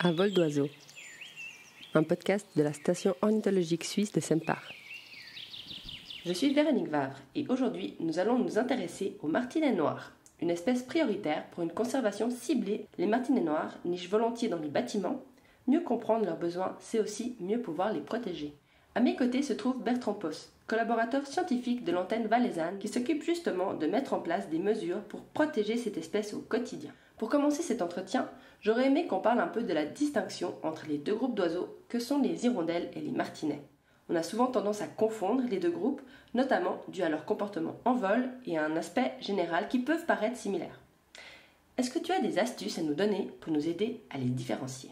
À vol d'oiseau, un podcast de la station ornithologique suisse de Sempach. Je suis Véronique Vavre et aujourd'hui nous allons nous intéresser aux martinets noirs, une espèce prioritaire pour une conservation ciblée. Les martinets noirs nichent volontiers dans les bâtiments. Mieux comprendre leurs besoins, c'est aussi mieux pouvoir les protéger. À mes côtés se trouve Bertrand Posse, collaborateur scientifique de l'antenne valaisanne qui s'occupe justement de mettre en place des mesures pour protéger cette espèce au quotidien. Pour commencer cet entretien, j'aurais aimé qu'on parle un peu de la distinction entre les deux groupes d'oiseaux que sont les hirondelles et les martinets. On a souvent tendance à confondre les deux groupes, notamment dû à leur comportement en vol et à un aspect général qui peuvent paraître similaires. Est-ce que tu as des astuces à nous donner pour nous aider à les différencier ?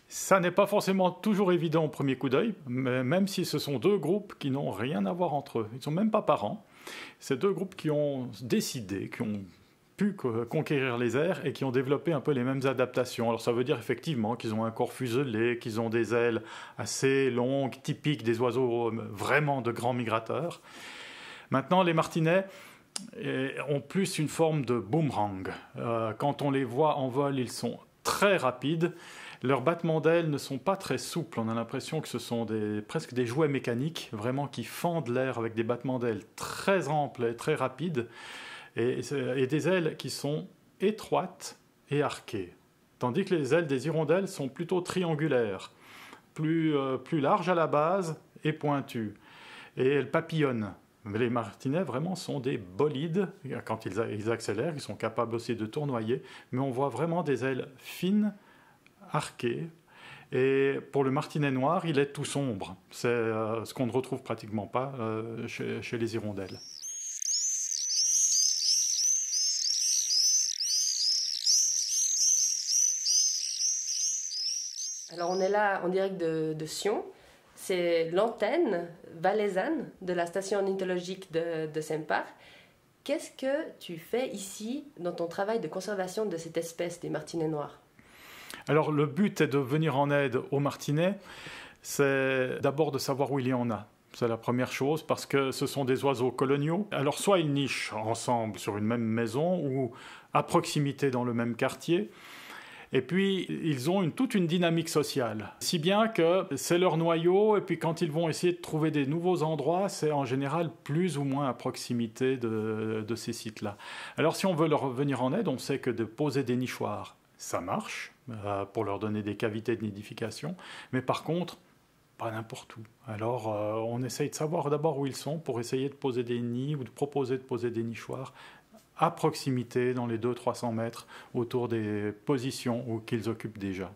Ça n'est pas forcément toujours évident au premier coup d'œil, même si ce sont deux groupes qui n'ont rien à voir entre eux. Ils ne sont même pas parents. C'est deux groupes qui ont décidé, qui ont pu conquérir les airs et qui ont développé un peu les mêmes adaptations. Alors ça veut dire effectivement qu'ils ont un corps fuselé, qu'ils ont des ailes assez longues, typiques des oiseaux vraiment de grands migrateurs. Maintenant, les martinets ont plus une forme de boomerang. Quand on les voit en vol, ils sont très rapides. Leurs battements d'ailes ne sont pas très souples. On a l'impression que ce sont presque des jouets mécaniques, vraiment qui fendent l'air avec des battements d'ailes très amples et très rapides, et des ailes qui sont étroites et arquées. Tandis que les ailes des hirondelles sont plutôt triangulaires, plus larges à la base et pointues. Et elles papillonnent. Les martinets, vraiment, sont des bolides. Quand ils accélèrent, ils sont capables aussi de tournoyer, mais on voit vraiment des ailes fines, arqué, et pour le martinet noir, il est tout sombre. C'est ce qu'on ne retrouve pratiquement pas chez les hirondelles. Alors on est là en direct de Sion. C'est l'antenne valaisanne de la station ornithologique de Sempach. Qu'est-ce que tu fais ici dans ton travail de conservation de cette espèce des martinets noirs ? Alors le but est de venir en aide aux martinets, c'est d'abord de savoir où il y en a. C'est la première chose, parce que ce sont des oiseaux coloniaux. Alors soit ils nichent ensemble sur une même maison ou à proximité dans le même quartier. Et puis, ils ont toute une dynamique sociale. Si bien que c'est leur noyau, et puis quand ils vont essayer de trouver des nouveaux endroits, c'est en général plus ou moins à proximité de ces sites-là. Alors si on veut leur venir en aide, on sait que de poser des nichoirs, ça marche, pour leur donner des cavités de nidification, mais par contre, pas n'importe où. Alors on essaye de savoir d'abord où ils sont pour essayer de poser des nids ou de proposer de poser des nichoirs à proximité, dans les 200-300 mètres, autour des positions qu'ils occupent déjà.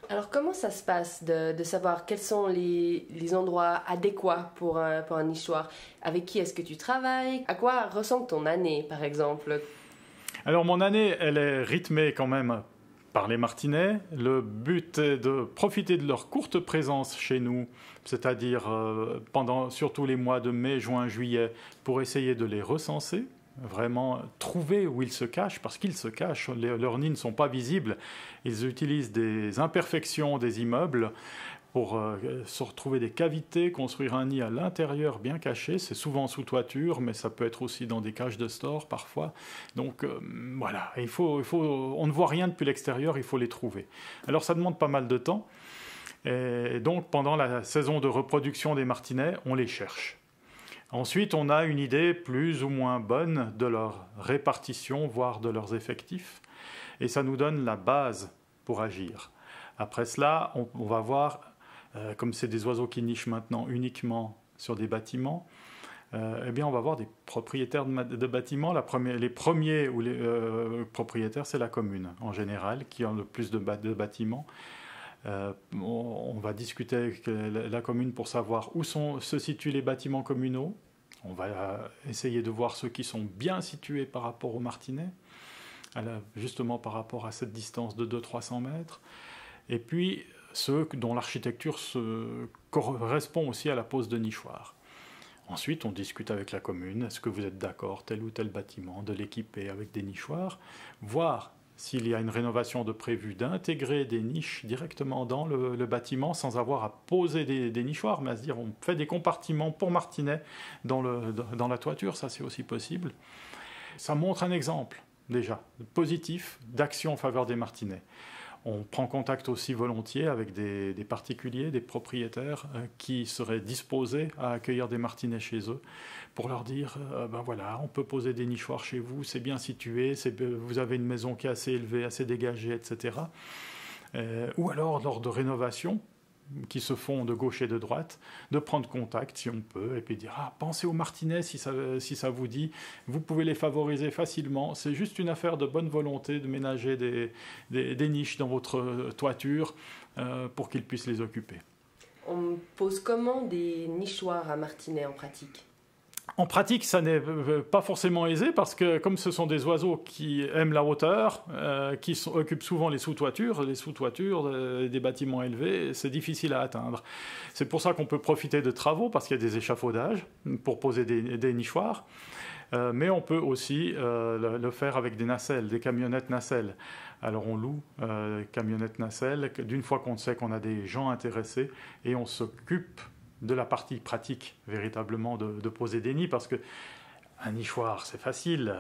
Alors comment ça se passe de savoir quels sont les endroits adéquats pour un nichoir ? Avec qui est-ce que tu travailles ? À quoi ressemble ton année, par exemple ? Alors mon année, elle est rythmée quand même par les martinets. Le but est de profiter de leur courte présence chez nous, c'est-à-dire pendant surtout les mois de mai, juin, juillet, pour essayer de les recenser. Vraiment trouver où ils se cachent, parce qu'ils se cachent, leurs nids ne sont pas visibles. Ils utilisent des imperfections des immeubles pour se retrouver des cavités, construire un nid à l'intérieur bien caché. C'est souvent sous toiture, mais ça peut être aussi dans des cages de store parfois. Donc voilà, on ne voit rien depuis l'extérieur, il faut les trouver. Alors ça demande pas mal de temps, et donc pendant la saison de reproduction des martinets, on les cherche. Ensuite, on a une idée plus ou moins bonne de leur répartition, voire de leurs effectifs, et ça nous donne la base pour agir. Après cela, on va voir, comme c'est des oiseaux qui nichent maintenant uniquement sur des bâtiments, eh bien on va voir des propriétaires de bâtiments. Les premiers propriétaires, c'est la commune en général, qui ont le plus de bâtiments. On va discuter avec la commune pour savoir où se situent les bâtiments communaux. On va essayer de voir ceux qui sont bien situés par rapport aux martinets, justement par rapport à cette distance de 200-300 mètres. Et puis ceux dont l'architecture correspond aussi à la pose de nichoirs. Ensuite, on discute avec la commune. Est-ce que vous êtes d'accord, tel ou tel bâtiment, de l'équiper avec des nichoirs, voir s'il y a une rénovation de prévu, d'intégrer des niches directement dans le bâtiment sans avoir à poser des nichoirs, mais à se dire on fait des compartiments pour martinets dans la toiture, ça c'est aussi possible. Ça montre un exemple déjà positif d'action en faveur des martinets. On prend contact aussi volontiers avec des particuliers, des propriétaires qui seraient disposés à accueillir des martinets chez eux pour leur dire ben voilà, on peut poser des nichoirs chez vous, c'est bien situé, vous avez une maison qui est assez élevée, assez dégagée, etc. Ou alors lors de rénovations qui se font de gauche et de droite, de prendre contact si on peut, et puis dire pensez aux martinets si ça vous dit, vous pouvez les favoriser facilement, c'est juste une affaire de bonne volonté de ménager des niches dans votre toiture pour qu'ils puissent les occuper. On pose comment des nichoirs à martinets en pratique ? En pratique, ça n'est pas forcément aisé parce que comme ce sont des oiseaux qui aiment la hauteur, qui occupent souvent les sous-toitures des bâtiments élevés, c'est difficile à atteindre. C'est pour ça qu'on peut profiter de travaux parce qu'il y a des échafaudages pour poser des nichoirs. Mais on peut aussi le faire avec des nacelles, des camionnettes nacelles. Alors on loue camionnettes nacelles d'une fois qu'on sait qu'on a des gens intéressés et on s'occupe de la partie pratique, véritablement, de poser des nids, parce que un nichoir, c'est facile,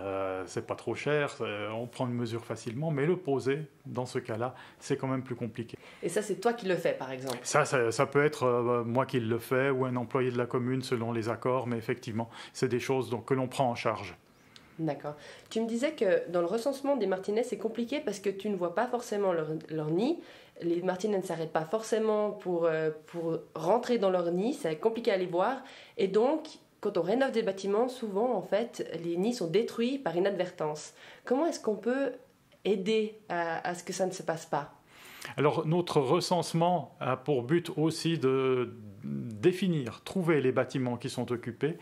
c'est pas trop cher, on prend une mesure facilement, mais le poser, dans ce cas-là, c'est quand même plus compliqué. Et ça, c'est toi qui le fais, par exemple ? Ça peut être moi qui le fais, ou un employé de la commune, selon les accords, mais effectivement, c'est des choses que l'on prend en charge. D'accord. Tu me disais que dans le recensement des martinets, c'est compliqué parce que tu ne vois pas forcément leur nid. Les martinets ne s'arrêtent pas forcément pour rentrer dans leur nid, c'est compliqué à les voir. Et donc, quand on rénove des bâtiments, souvent, en fait, les nids sont détruits par inadvertance. Comment est-ce qu'on peut aider à ce que ça ne se passe pas ? Alors, notre recensement a pour but aussi de définir, trouver les bâtiments qui sont occupés.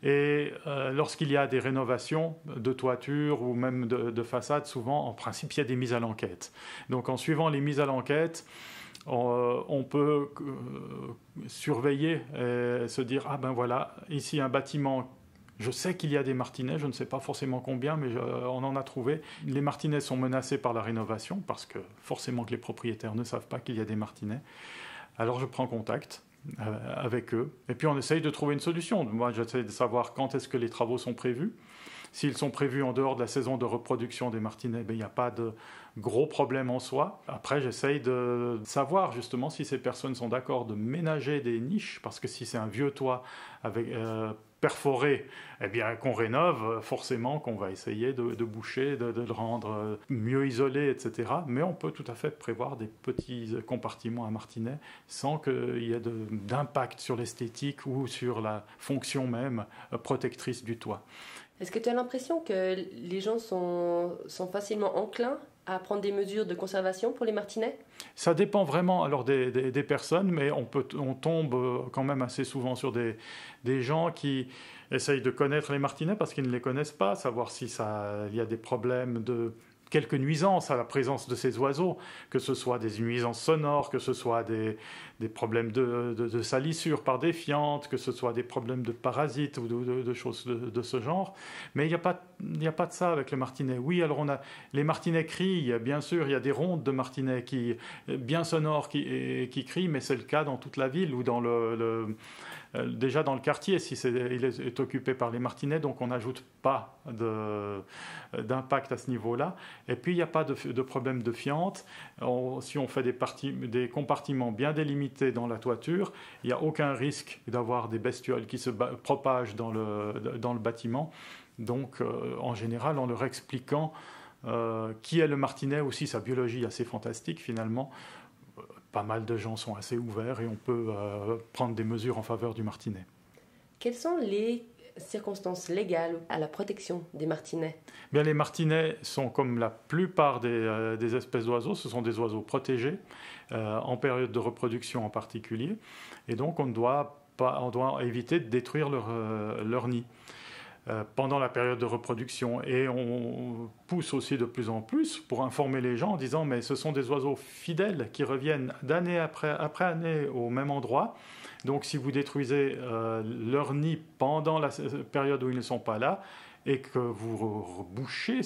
Et lorsqu'il y a des rénovations de toiture ou même de façade, souvent, en principe, il y a des mises à l'enquête. Donc, en suivant les mises à l'enquête, on peut surveiller et se dire « Ah ben voilà, ici un bâtiment, je sais qu'il y a des martinets, je ne sais pas forcément combien, mais on en a trouvé. Les martinets sont menacés par la rénovation, parce que forcément que les propriétaires ne savent pas qu'il y a des martinets. Alors je prends contact avec eux. Et puis on essaye de trouver une solution. Moi, j'essaie de savoir quand est-ce que les travaux sont prévus. S'ils sont prévus en dehors de la saison de reproduction des martinets, il n'y a pas de gros problème en soi. Après, j'essaye de savoir justement si ces personnes sont d'accord de ménager des niches, parce que si c'est un vieux toit avec perforé, eh bien qu'on rénove, forcément qu'on va essayer de boucher, de le rendre mieux isolé, etc. Mais on peut tout à fait prévoir des petits compartiments à martinets sans qu'il y ait d'impact sur l'esthétique ou sur la fonction même protectrice du toit. Est-ce que tu as l'impression que les gens sont facilement enclins à prendre des mesures de conservation pour les martinets ? Ça dépend vraiment alors des personnes, mais on tombe quand même assez souvent sur des gens qui essayent de connaître les martinets parce qu'ils ne les connaissent pas, savoir si il y a des problèmes de quelques nuisances à la présence de ces oiseaux, que ce soit des nuisances sonores, que ce soit des problèmes de salissure par des fientes, que ce soit des problèmes de parasites ou de choses de ce genre. Mais il n'y a pas de ça avec le martinet. Oui, alors les martinets crient, bien sûr, il y a des rondes de martinets bien sonores qui crient, mais c'est le cas dans toute la ville ou dans déjà dans le quartier, si il est occupé par les martinets, donc on n'ajoute pas d'impact à ce niveau-là. Et puis, il n'y a pas de problème de fiente. Si on fait des compartiments bien délimités dans la toiture, il n'y a aucun risque d'avoir des bestioles qui se propagent dans le bâtiment. Donc, en général, en leur expliquant qui est le martinet, aussi sa biologie assez fantastique finalement, pas mal de gens sont assez ouverts et on peut prendre des mesures en faveur du martinet. Quelles sont les circonstances légales à la protection des martinets ? Bien, les martinets sont comme la plupart des espèces d'oiseaux, ce sont des oiseaux protégés, en période de reproduction en particulier, et donc on doit éviter de détruire leur nid pendant la période de reproduction. Et on pousse aussi de plus en plus pour informer les gens en disant mais ce sont des oiseaux fidèles qui reviennent d'année après année au même endroit. Donc si vous détruisez leur nid pendant la période où ils ne sont pas là et que vous bouchez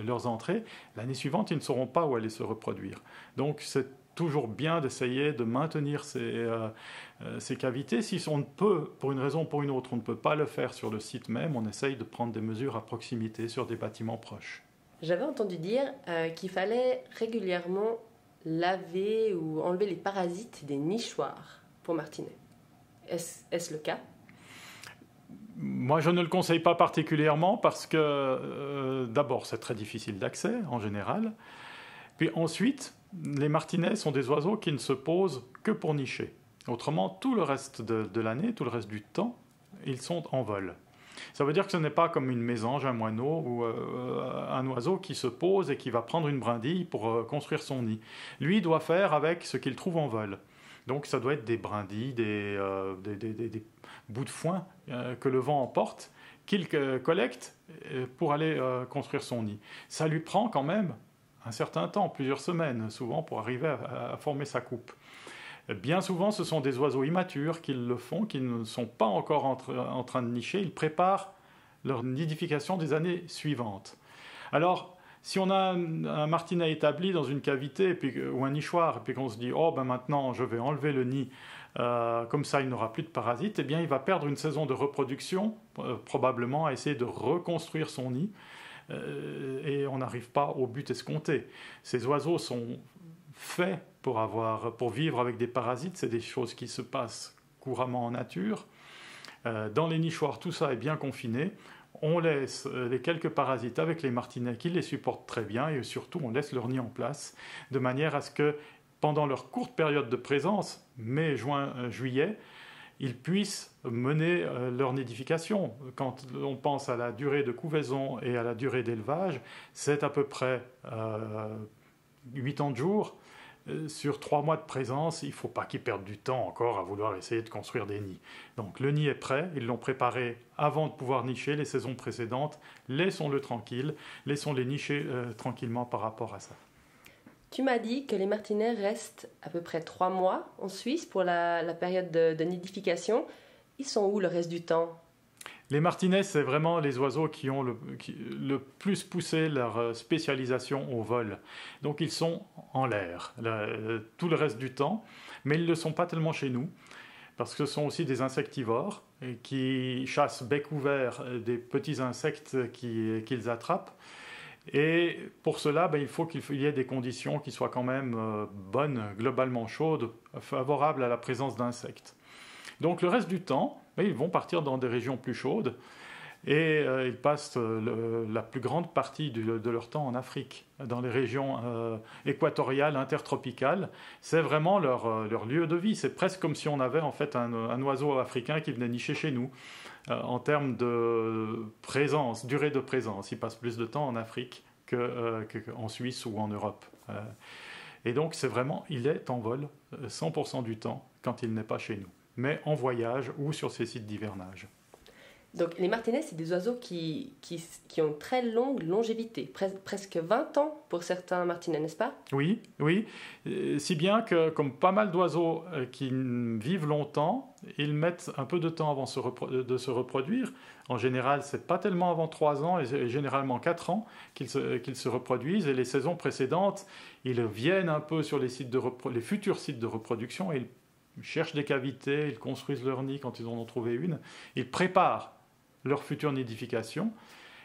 leurs entrées, l'année suivante, ils ne sauront pas où aller se reproduire. Donc c'est toujours bien d'essayer de maintenir ces cavités. Si on ne peut, pour une raison ou pour une autre, on ne peut pas le faire sur le site même, on essaye de prendre des mesures à proximité sur des bâtiments proches. J'avais entendu dire qu'il fallait régulièrement laver ou enlever les parasites des nichoirs pour martinets. Est-ce le cas? Moi, je ne le conseille pas particulièrement parce que, d'abord, c'est très difficile d'accès en général. Puis ensuite, les martinets sont des oiseaux qui ne se posent que pour nicher. Autrement, tout le reste de l'année, tout le reste du temps, ils sont en vol. Ça veut dire que ce n'est pas comme une mésange, un moineau ou un oiseau qui se pose et qui va prendre une brindille pour construire son nid. Lui doit faire avec ce qu'il trouve en vol. Donc ça doit être des brindilles, des bouts de foin que le vent emporte, qu'il collecte pour aller construire son nid. Ça lui prend quand même un certain temps, plusieurs semaines, souvent pour arriver à former sa coupe. Bien souvent, ce sont des oiseaux immatures qui le font, qui ne sont pas encore en train de nicher. Ils préparent leur nidification des années suivantes. Alors, si on a un martinet établi dans une cavité ou un nichoir, et puis qu'on se dit « Oh, ben maintenant, je vais enlever le nid, comme ça il n'aura plus de parasites », eh bien, il va perdre une saison de reproduction, probablement à essayer de reconstruire son nid, et on n'arrive pas au but escompté. Ces oiseaux sont faits pour vivre avec des parasites, c'est des choses qui se passent couramment en nature. Dans les nichoirs, tout ça est bien confiné. On laisse les quelques parasites avec les martinets qui les supportent très bien et surtout on laisse leur nid en place de manière à ce que pendant leur courte période de présence, mai, juin, juillet, ils puissent mener leur nidification. Quand on pense à la durée de couvaison et à la durée d'élevage, c'est à peu près 80 jours. Sur 3 mois de présence, il ne faut pas qu'ils perdent du temps encore à vouloir essayer de construire des nids. Donc le nid est prêt, ils l'ont préparé avant de pouvoir nicher les saisons précédentes. Laissons-le tranquille, laissons-les nicher tranquillement par rapport à ça. Tu m'as dit que les martinets restent à peu près 3 mois en Suisse pour la période de nidification. Ils sont où le reste du temps? Les martinets, c'est vraiment les oiseaux qui ont le plus poussé leur spécialisation au vol. Donc ils sont en l'air tout le reste du temps, mais ils ne le sont pas tellement chez nous, parce que ce sont aussi des insectivores qui chassent bec ouvert des petits insectes qu'ils attrapent. Et pour cela, il faut qu'il y ait des conditions qui soient quand même bonnes, globalement chaudes, favorables à la présence d'insectes. Donc le reste du temps, ils vont partir dans des régions plus chaudes et ils passent la plus grande partie de leur temps en Afrique, dans les régions équatoriales, intertropicales. C'est vraiment leur lieu de vie. C'est presque comme si on avait en fait un oiseau africain qui venait nicher chez nous. En termes de présence, durée de présence, ils passent plus de temps en Afrique qu'en Suisse ou en Europe. Et donc c'est vraiment, il est en vol 100% du temps quand il n'est pas chez nous, mais en voyage ou sur ces sites d'hivernage. Donc les martinets, c'est des oiseaux qui ont très longue longévité, presque 20 ans pour certains martinets, n'est-ce pas? Oui, si bien que comme pas mal d'oiseaux qui vivent longtemps, ils mettent un peu de temps avant de se reproduire. En général, c'est pas tellement avant 3 ans, et généralement 4 ans qu'ils se reproduisent. Et les saisons précédentes, ils viennent un peu sur les futurs sites de reproduction et ils cherchent des cavités, ils construisent leur nid quand ils en ont trouvé une. Ils préparent leur future nidification.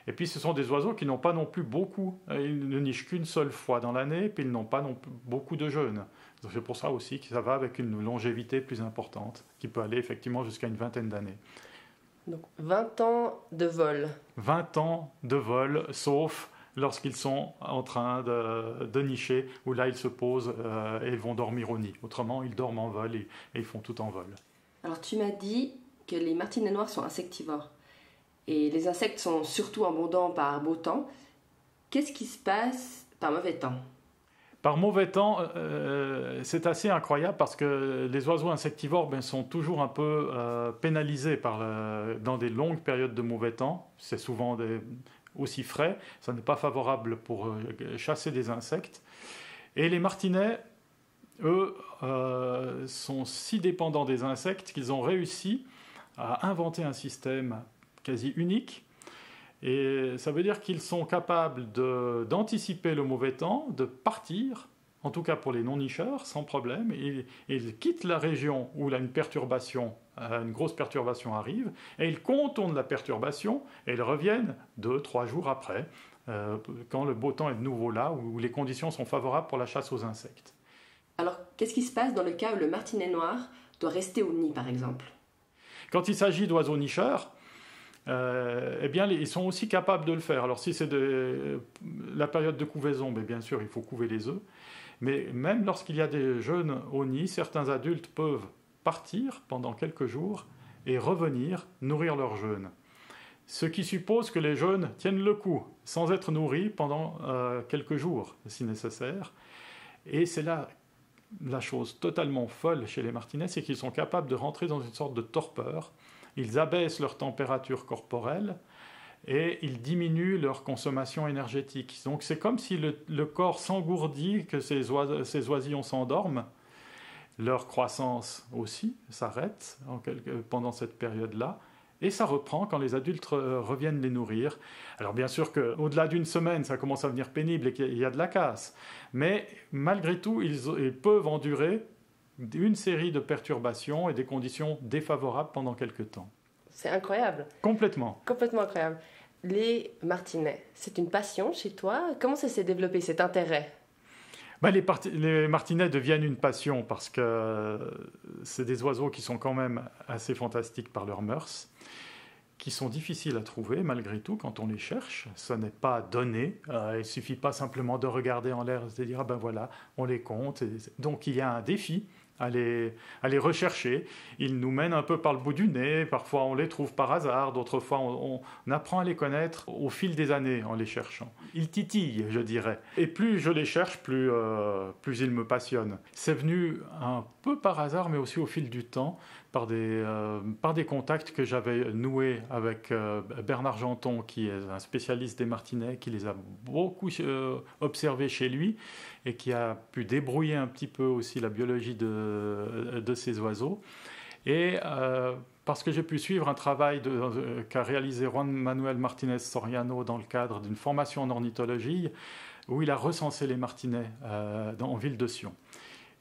Et puis ce sont des oiseaux qui n'ont pas non plus beaucoup, ils ne nichent qu'une seule fois dans l'année, puis ils n'ont pas non plus beaucoup de jeunes. Donc c'est pour ça aussi que ça va avec une longévité plus importante, qui peut aller effectivement jusqu'à une 20aine d'années. Donc 20 ans de vol. 20 ans de vol, sauf lorsqu'ils sont en train de nicher, où là ils se posent et ils vont dormir au nid. Autrement, ils dorment en vol et ils font tout en vol. Alors tu m'as dit que les martinets noirs sont insectivores. Et les insectes sont surtout abondants par beau temps. Qu'est-ce qui se passe par mauvais temps? Par mauvais temps, c'est assez incroyable parce que les oiseaux insectivores sont toujours un peu pénalisés dans des longues périodes de mauvais temps. C'est souvent aussi frais, ça n'est pas favorable pour chasser des insectes. Et les martinets, eux, sont si dépendants des insectes qu'ils ont réussi à inventer un système quasi unique, et ça veut dire qu'ils sont capables d'anticiper le mauvais temps, de partir, en tout cas pour les non-nicheurs, sans problème, et ils quittent la région où une grosse perturbation arrive, et ils contournent la perturbation, et ils reviennent 2-3 jours après, quand le beau temps est de nouveau là, où les conditions sont favorables pour la chasse aux insectes. Alors, qu'est-ce qui se passe dans le cas où le martinet noir doit rester au nid, par exemple ? Quand il s'agit d'oiseaux nicheurs, eh bien, ils sont aussi capables de le faire. Alors, si c'est la période de couvaison, bien sûr, il faut couver les œufs. Mais même lorsqu'il y a des jeunes au nid, certains adultes peuvent partir pendant quelques jours et revenir nourrir leurs jeunes. Ce qui suppose que les jeunes tiennent le coup, sans être nourris pendant quelques jours, si nécessaire. Et c'est là la chose totalement folle chez les martinets, c'est qu'ils sont capables de rentrer dans une sorte de torpeur. Ils abaissent leur température corporelle et ils diminuent leur consommation énergétique. Donc c'est comme si le corps s'engourdit, que ces oisillons s'endorment. Leur croissance aussi s'arrête pendant cette période-là. Et ça reprend quand les adultes reviennent les nourrir. Alors bien sûr qu'au-delà d'une semaine, ça commence à devenir pénible et qu'il y a de la casse. Mais malgré tout, ils peuvent endurer une série de perturbations et des conditions défavorables pendant quelques temps. C'est incroyable. Complètement. Complètement incroyable. Les martinets, c'est une passion chez toi ? Comment ça s'est développé, cet intérêt ? Les martinets deviennent une passion parce que c'est des oiseaux qui sont quand même assez fantastiques par leurs mœurs, qui sont difficiles à trouver malgré tout quand on les cherche. Ce n'est pas donné. Il ne suffit pas simplement de regarder en l'air et de se dire « ah ben voilà, on les compte ». Donc il y a un défi à les rechercher. Ils nous mènent un peu par le bout du nez. Parfois on les trouve par hasard, d'autres fois on apprend à les connaître au fil des années en les cherchant. Ils titillent, je dirais. Et plus je les cherche, plus ils me passionnent. C'est venu un peu par hasard, mais aussi au fil du temps, par des contacts que j'avais noués avec Bernard Janton, qui est un spécialiste des martinets, qui les a beaucoup observés chez lui et qui a pu débrouiller un petit peu aussi la biologie de ces oiseaux. Et parce que j'ai pu suivre un travail qu'a réalisé Juan Manuel Martinez Soriano dans le cadre d'une formation en ornithologie, où il a recensé les martinets en ville de Sion.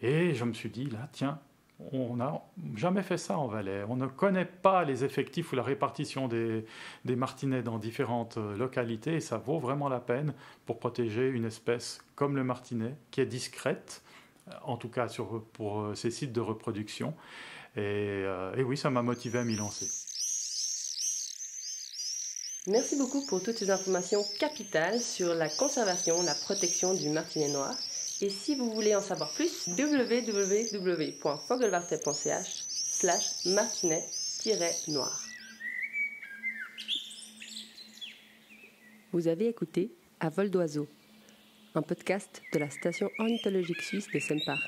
Et je me suis dit, là, tiens, on n'a jamais fait ça en Valais. On ne connaît pas les effectifs ou la répartition des martinets dans différentes localités, et ça vaut vraiment la peine pour protéger une espèce comme le martinet, qui est discrète, en tout cas pour ces sites de reproduction. Et oui, ça m'a motivé à m'y lancer. Merci beaucoup pour toutes ces informations capitales sur la conservation, la protection du martinet noir. Et si vous voulez en savoir plus, www.fogelwarte.ch/martinet-noir. Vous avez écouté À vol d'oiseau, un podcast de la station ornithologique suisse de Sempach.